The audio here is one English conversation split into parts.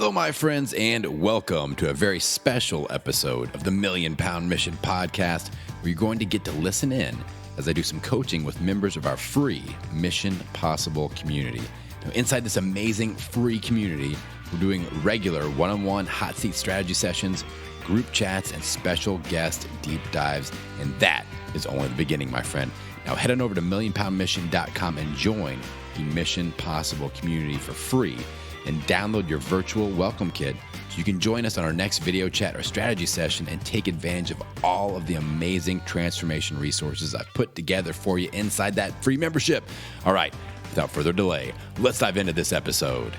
Hello, my friends, and welcome to a very special episode of the Million Pound Mission podcast, where you're going to get to listen in as I do some coaching with members of our free Mission Possible community. Now, inside this amazing free community, we're doing regular one-on-one hot seat strategy sessions, group chats, and special guest deep dives, and that is only the beginning, my friend. Now, head on over to millionpoundmission.com and join the Mission Possible community for free, and download your virtual welcome kit so you can join us on our next video chat or strategy session and take advantage of all of the amazing transformation resources I've put together for you inside that free membership. All right, without further delay, let's dive into this episode.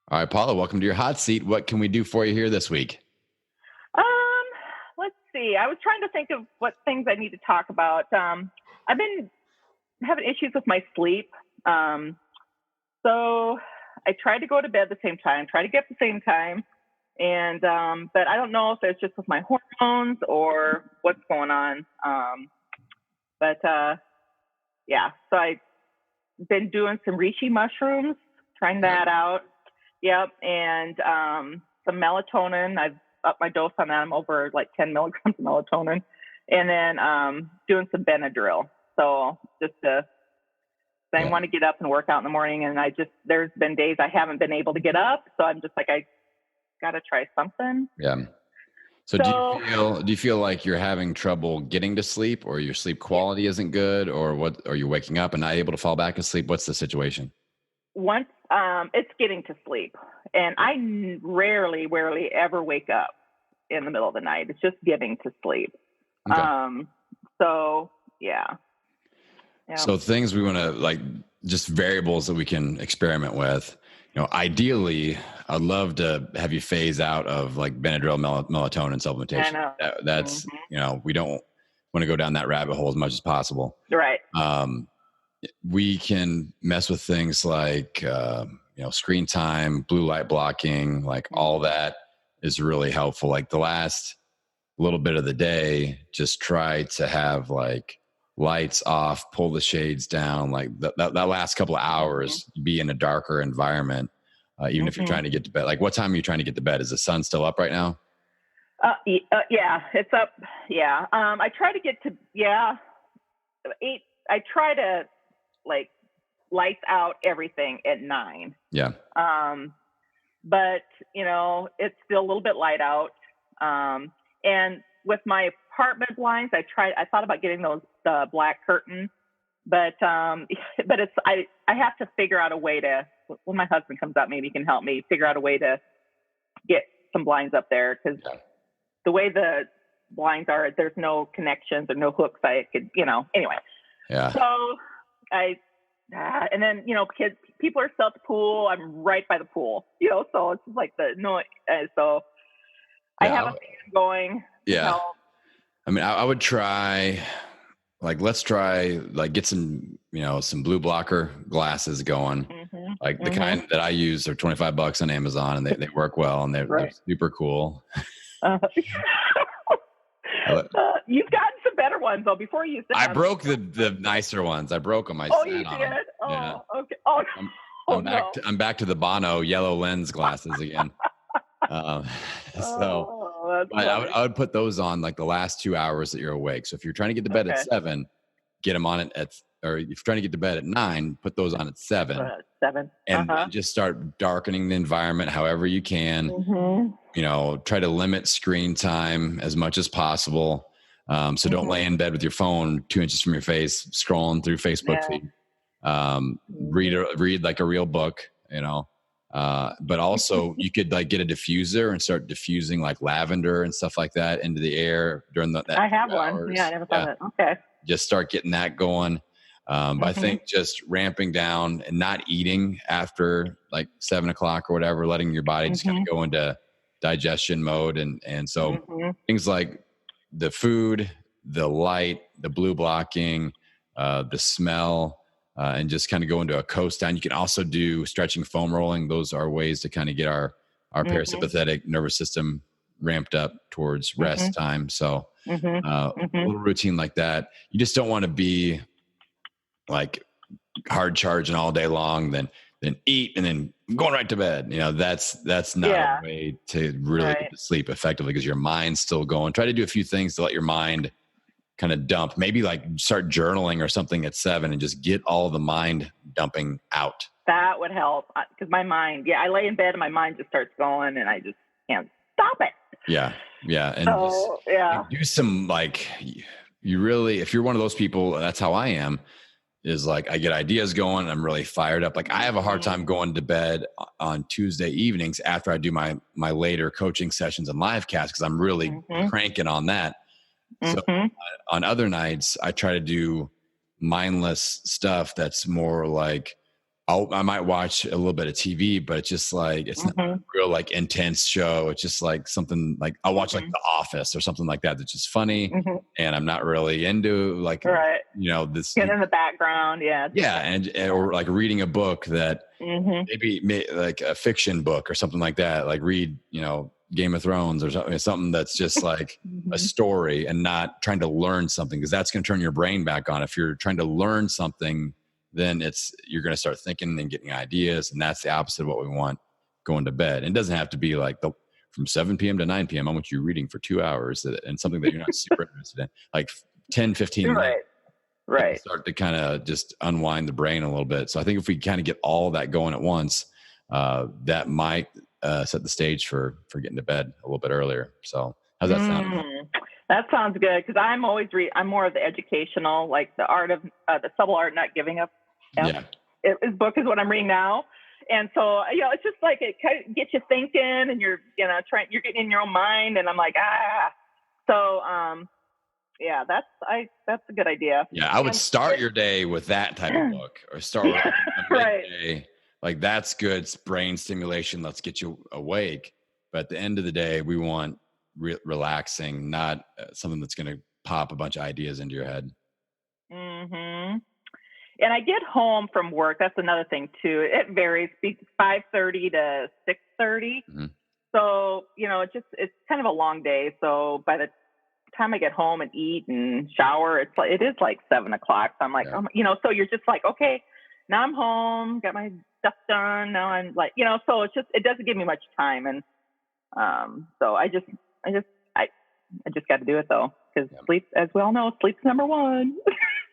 All right, Paula, welcome to your hot seat. What can we do for you here this week? Let's see. I was trying to think of what things I need to talk about. I've been having issues with my sleep. So I try to go to bed at the same time, try to get up at the same time. And, but I don't know if it's just with my hormones or what's going on. Yeah, so I've been doing some reishi mushrooms, trying that out. Yep. And, some melatonin. I've upped my dose on that. I'm over like 10 milligrams of melatonin, and then, doing some Benadryl. So just I want to get up and work out in the morning, and there's been days I haven't been able to get up. So I'm just like, I got to try something. Yeah. So do you feel like you're having trouble getting to sleep, or your sleep quality isn't good, or what? Are you waking up and not able to fall back asleep? What's the situation? Once, it's getting to sleep, and I rarely ever wake up in the middle of the night. It's just getting to sleep. Okay. So yeah. Yeah. So things we want to just variables that we can experiment with. Ideally, I'd love to have you phase out of like Benadryl, melatonin supplementation. That's we don't want to go down that rabbit hole as much as possible. Right. We can mess with things like screen time, blue light blocking, all that is really helpful. Like the last little bit of the day, just try to have lights off, pull the shades down, that last couple of hours, be in a darker environment, even if you're trying to get to bed. What time are you trying to get to bed? Is the sun still up right now? Yeah, it's up. Yeah. I try to get to, 8. I try to lights out everything at 9. Yeah. But it's still a little bit light out. And with my apartment blinds, I thought about getting those black curtains, but I have to figure out a way to, when my husband comes out, maybe he can help me figure out a way to get some blinds up there, because the way the blinds are, there's no connections or no hooks. I could, anyway. Yeah. So and then, people are still at the pool. I'm right by the pool, so it's like so I have a fan going. Yeah. I mean, I would try, let's try, get some, some blue blocker glasses going. The kind that I use are $25 on Amazon, and they work well, and they're super cool. You've gotten some better ones though. Before you used to I broke the nicer ones. I broke them. Oh, you did? Oh, yeah. Okay. Oh, I'm back to the Bono yellow lens glasses again. I would put those on the last 2 hours that you're awake. So if you're trying to get to bed at 7, get them on it or if you're trying to get to bed at 9, put those on at 7. 7. And just start darkening the environment however you can. Try to limit screen time as much as possible. So don't lay in bed with your phone 2 inches from your face, scrolling through Facebook feed. Read like a real book, but also you could get a diffuser and start diffusing lavender and stuff like that into the air during that. I have one. Yeah, I never thought of it. Okay. Just start getting that going. But I think just ramping down and not eating after 7 o'clock or whatever, letting your body just kind of go into digestion mode. And so things like the food, the light, the blue blocking, the smell, and just kind of go into a coast down. You can also do stretching, foam rolling. Those are ways to kind of get our parasympathetic nervous system ramped up towards rest time. So a little routine like that. You just don't want to be hard charging all day long. Then then eat, and then I'm going right to bed. That's not a way to really get to sleep effectively, because your mind's still going. Try to do a few things to let your mind kind of dump. Maybe like start journaling or something at 7 and just get all the mind dumping out. That would help, because my mind, I lay in bed and my mind just starts going and I just can't stop it. Yeah. And do some, like, you really, if you're one of those people, that's how I am, is like I get ideas going. I'm really fired up. Like I have a hard time going to bed on Tuesday evenings after I do my later coaching sessions and live cast, because I'm really cranking on that. So on other nights, I try to do mindless stuff that's more like, I might watch a little bit of TV, but it's just like, it's not a real like intense show. It's just like something like I'll watch like The Office or something like that. That's just funny. And I'm not really into like, this. Get in the background. Yeah. Yeah. Or like reading a book that maybe like a fiction book or something like that. Like read, Game of Thrones or something that's just like a story, and not trying to learn something, because that's going to turn your brain back on. If you're trying to learn something, then you're going to start thinking and getting ideas. And that's the opposite of what we want going to bed. And it doesn't have to be like from 7 p.m. to 9 p.m. I want you reading for 2 hours and something that you're not super interested in, like 10, 15 minutes. Right. Start to kind of just unwind the brain a little bit. So I think if we kind of get all that going at once, that might set the stage for getting to bed a little bit earlier. So how's that sound? That sounds good, because I'm always I'm more of the educational, like the art of the subtle art not giving up. His book is what I'm reading now, and so it's just like it kind of gets you thinking, and you're you're getting in your own mind, and I'm like So that's a good idea. Yeah, I would start your day with that type of book, or start with midday. Like that's good brain stimulation. Let's get you awake. But at the end of the day, we want relaxing, not something that's going to pop a bunch of ideas into your head. And I get home from work. That's another thing too. It varies, 5:30 to 6:30. So it's kind of a long day. So by the time I get home and eat and shower, it is like 7 o'clock. So I'm like, so you're just like, okay, now I'm home, got my stuff done. Now I'm like, so it doesn't give me much time. And so I just got to do it though, because sleep, as we all know, sleep's number one.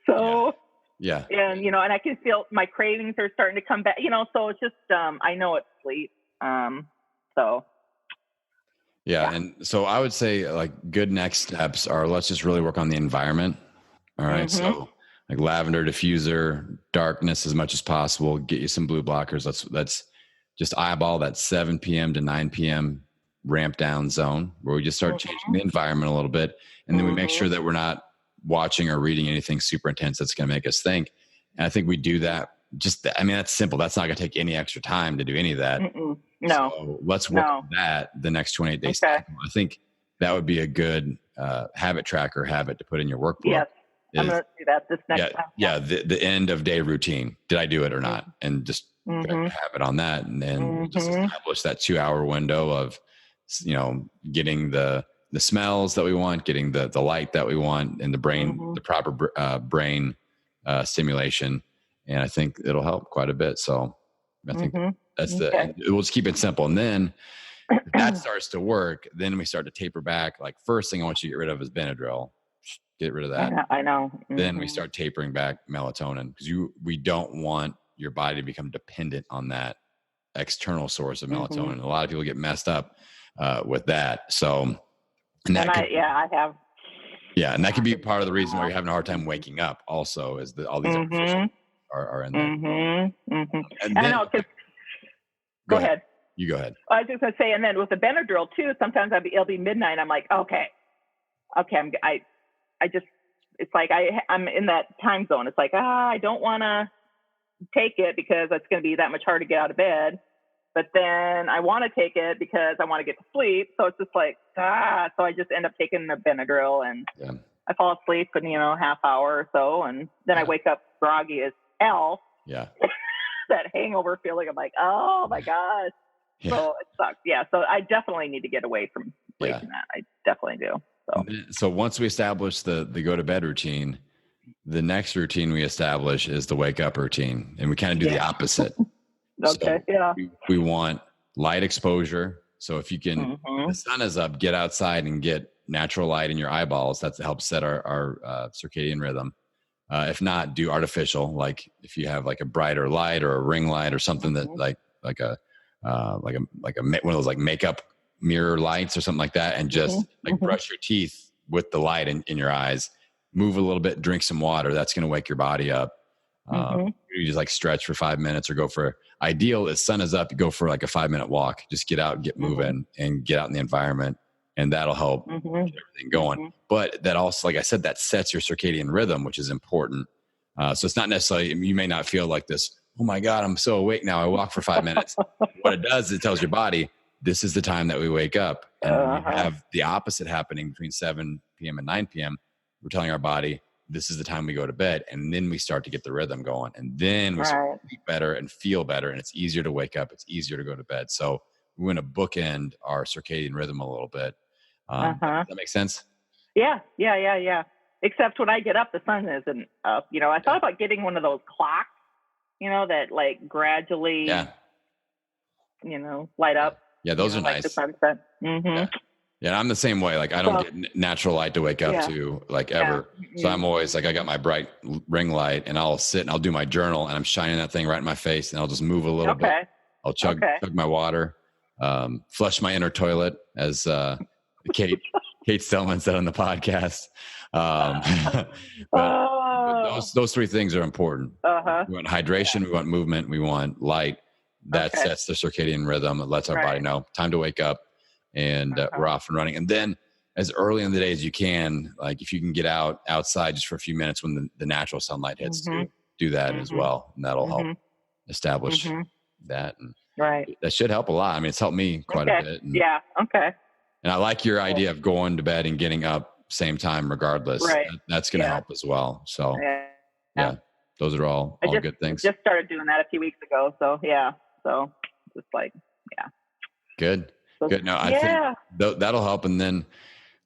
So and and I can feel my cravings are starting to come back. So it's just I know it's sleep. And so I would say like good next steps are, let's just really work on the environment. All right, so like lavender diffuser, darkness as much as possible. Get you some blue blockers. Let's just eyeball that 7 p.m. to 9 p.m. ramp down zone, where we just start changing the environment a little bit. And then we make sure that we're not watching or reading anything super intense that's going to make us think. And I think we do that. That's simple. That's not going to take any extra time to do any of that. No. So let's work on that the next 28 days. I think that would be a good habit tracker habit to put in your workbook. Yes. I'm going to do that this next time. Yeah. The end of day routine. Did I do it or not? And just have it on that. And then just establish that 2-hour window of, getting the smells that we want, getting the light that we want, and the brain, the proper brain stimulation. And I think it'll help quite a bit. So I think that's we'll just keep it simple. And then if that starts to work, then we start to taper back. Like first thing I want you to get rid of is Benadryl. Get rid of that. I know. Then we start tapering back melatonin, because we don't want your body to become dependent on that external source of melatonin. A lot of people get messed up with that. So, I have. Yeah, and that could be part of the reason why you're having a hard time waking up. Also, is that all these artificial are in there. And then, I know. Go ahead. You go ahead. I was just going to say, and then with the Benadryl too, sometimes it'll be midnight. I'm like, okay, it's like I'm in that time zone. It's like, I don't want to take it because it's going to be that much harder to get out of bed. But then I want to take it because I want to get to sleep. So it's just like, so I just end up taking the Benadryl, and I fall asleep in, half hour or so. And then I wake up groggy as hell. Yeah. That hangover feeling. I'm like, oh my gosh. Yeah. So it sucks. Yeah. So I definitely need to get away from sleeping that. I definitely do. So once we establish the go to bed routine, the next routine we establish is the wake up routine. And we kind of do the opposite. Okay. So we want light exposure. So if you can, Mm-hmm. the sun is up, get outside and get natural light in your eyeballs. That helps set our circadian rhythm. If not, do artificial. Like if you have like a brighter light or a ring light or something that like a one of those like makeup mirror lights or something like that, and just like brush your teeth with the light in your eyes. Move a little bit, drink some water. That's going to wake your body up. You just like stretch for 5 minutes or go for, ideal is sun is up, you go for like a 5-minute walk. Just get out, get moving and get out in the environment. And that'll help get everything going. But that also, like I said, that sets your circadian rhythm, which is important. So it's not necessarily, you may not feel like this, oh my God, I'm so awake now. I walk for 5 minutes. What it does, it tells your body, this is the time that we wake up. And we have the opposite happening between 7 p.m. and 9 p.m. We're telling our body, this is the time we go to bed. And then we start to get the rhythm going. And then we start to sleep better and feel better. And it's easier to wake up. It's easier to go to bed. So we want to bookend our circadian rhythm a little bit. Does that make sense? Yeah. Except when I get up, the sun isn't up. I thought about getting one of those clocks, that like gradually, light up. Yeah, those are like nice. the sunset. Yeah, I'm the same way. Like I don't get natural light to wake up to, like ever. So I'm always like, I got my bright ring light, and I'll sit and I'll do my journal, and I'm shining that thing right in my face, and I'll just move a little bit. I'll chug my water, flush my inner toilet, as Kate Stillman said on the podcast. But those three things are important. We want hydration, we want movement, we want light. That sets the circadian rhythm. It lets our body know time to wake up, and we're off and running. And then as early in the day as you can, like if you can get outside just for a few minutes when the natural sunlight hits, do that as well. And that'll help establish that. And that should help a lot. I mean, it's helped me quite a bit. And, and I like your idea of going to bed and getting up same time regardless. That's going to help as well. So those are all good things. Just started doing that a few weeks ago. So so just like, Good. No, I think that'll help. And then,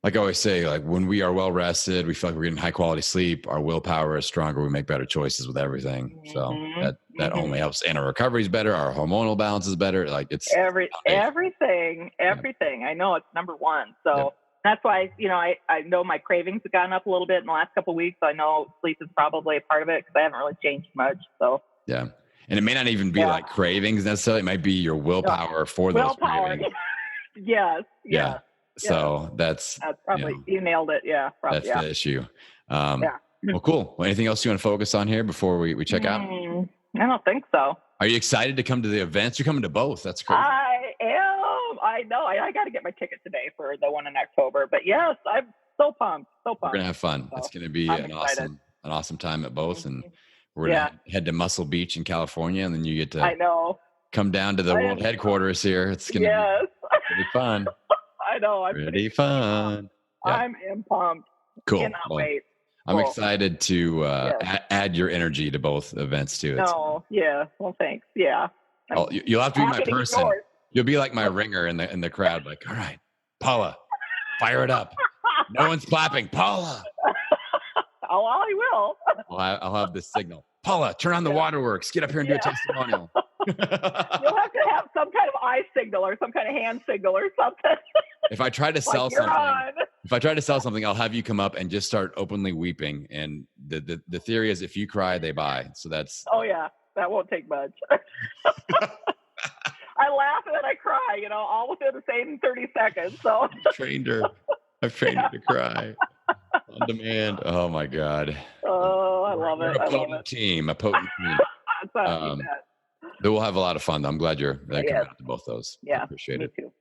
like I always say, like when we are well rested, we feel like we're getting high quality sleep. Our willpower is stronger. We make better choices with everything. So that only helps. And our recovery is better. Our hormonal balance is better. Like it's everything. I know it's number one. So that's why, I know my cravings have gone up a little bit in the last couple of weeks. I know sleep is probably a part of it because I haven't really changed much. So and it may not even be like cravings necessarily. It might be your willpower for those cravings. Yes. So that's probably, you nailed it. Yeah. Probably, that's the issue. Well, cool. Well, anything else you want to focus on here before we check out? I don't think so. Are you excited to come to the events? You're coming to both. That's great. I am. I know. I got to get my ticket today for the one in October, but yes, I'm so pumped. We're going to have fun. So, it's going to be an awesome time at both. And we're going to head to Muscle Beach in California, and then you get to come down to the world headquarters here. It's going to be fun. I know. I'm pretty fun. I'm pumped. Cool. Cannot wait. I'm excited to add your energy to both events too. Well, thanks. Yeah. You'll have to be my person. You'll be like my ringer in the crowd. Like, all right, Paula, fire it up. No one's clapping. Paula. I will. I'll have this signal. Paula, turn on the waterworks. Get up here and do a testimonial. You'll have to have some kind of eye signal or some kind of hand signal or something. If I try to sell something, I'll have you come up and just start openly weeping. And the theory is if you cry, they buy. So that's. Oh yeah, that won't take much. I laugh and then I cry, all within the same 30 seconds. So I've trained her to cry on demand. Oh my God. Oh, I love it. A potent team. We'll have a lot of fun. I'm glad you're coming out to both those. Yeah. I appreciate it. Too.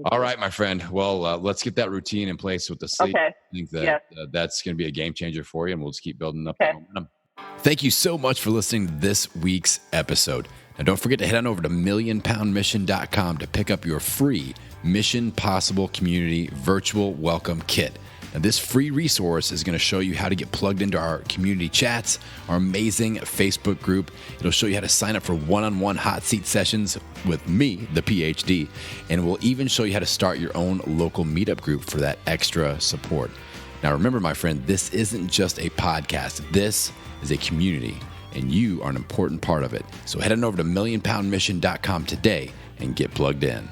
All right, my friend. Well, let's get that routine in place with the sleep. Okay. I think that that's going to be a game changer for you, and we'll just keep building up that momentum. Thank you so much for listening to this week's episode. Now, don't forget to head on over to millionpoundmission.com to pick up your free Mission Possible Community Virtual Welcome Kit. Now, this free resource is going to show you how to get plugged into our community chats, our amazing Facebook group. It'll show you how to sign up for one-on-one hot seat sessions with me, the PhD, and we'll even show you how to start your own local meetup group for that extra support. Now, remember, my friend, this isn't just a podcast. This is a community. and you are an important part of it. So head on over to millionpoundmission.com today and get plugged in.